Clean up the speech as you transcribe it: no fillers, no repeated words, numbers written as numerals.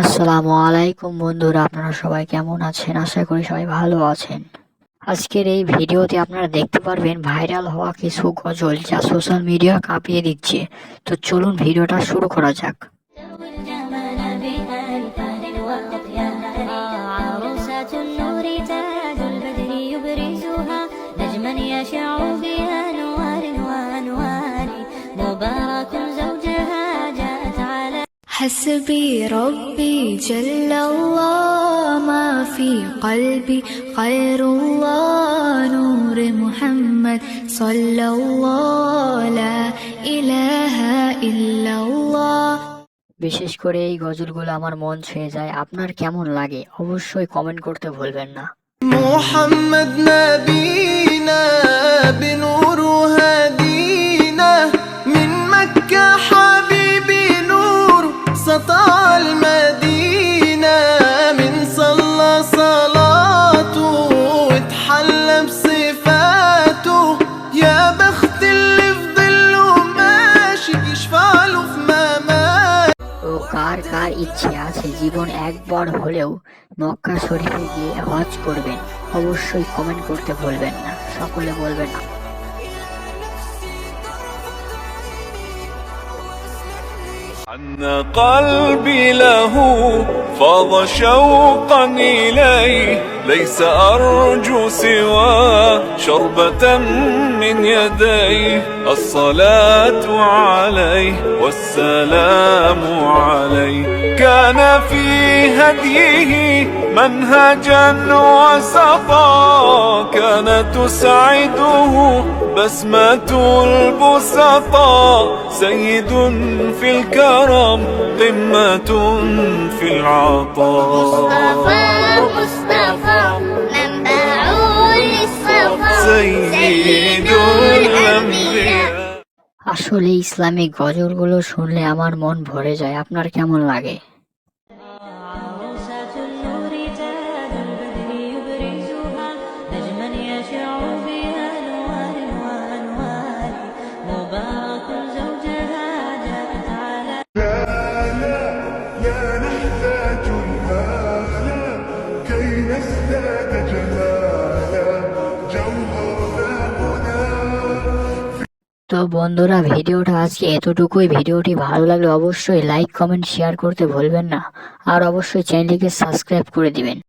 আসসালামু আলাইকুম বন্ধুরা, আপনারা সবাই কেমন আছেন? আশা করি সবাই ভালো আছেন। আজকের এই ভিডিওতে আপনারা দেখতে পারবেন ভাইরাল হওয়া কিছু গজল যা সোশ্যাল মিডিয়া কাঁপিয়ে দিচ্ছে। তো চলুন ভিডিওটা শুরু করা যাক। حسبي ربي جل الله ما في قلبي غير الله نور محمد صلى الله لا إله إلا الله। বিশেষ করে এই গজলগুলো আমার মন ছুঁয়ে যায়। আপনার কেমন লাগে অবশ্যই কমেন্ট করতে ভুলবেন না। محمد نبينا بنور هدينا من مكة حبيبي نور سطع المدينة من صلى صلاته واتحلى بصفاته يا بخت اللي في ظله ماشي يشفع له في ممات। তো কার কার ইচ্ছে আছে জীবন একবার হলেও মক্কা শরীফে গিয়ে হজ করবেন? অবশ্যই কমেন্ট করতে ভুলবেন না। সকলে বলবেন أن قلبي له فاض شوقا إليه ليس أرجو سوى شربة من يديه الصلاة عليه والسلام عليه كان في هديه منهجا وسطا كان تسعده بسمة البسطاء سيد في الكرم قمة في العطاء مصطفى منبع للصفا سيد الأنبياء। আসলে ইসলামিক গজলগুলো শুনলে আমার মন ভরে যায়। আপনার কেমন লাগে? তো বন্ধুরা, ভিডিওটা আজকে এতটুকুই। ভিডিওটি ভালো লাগলে অবশ্যই লাইক কমেন্ট শেয়ার করতে ভুলবেন না, আর অবশ্যই চ্যানেলটিকে সাবস্ক্রাইব করে দিবেন।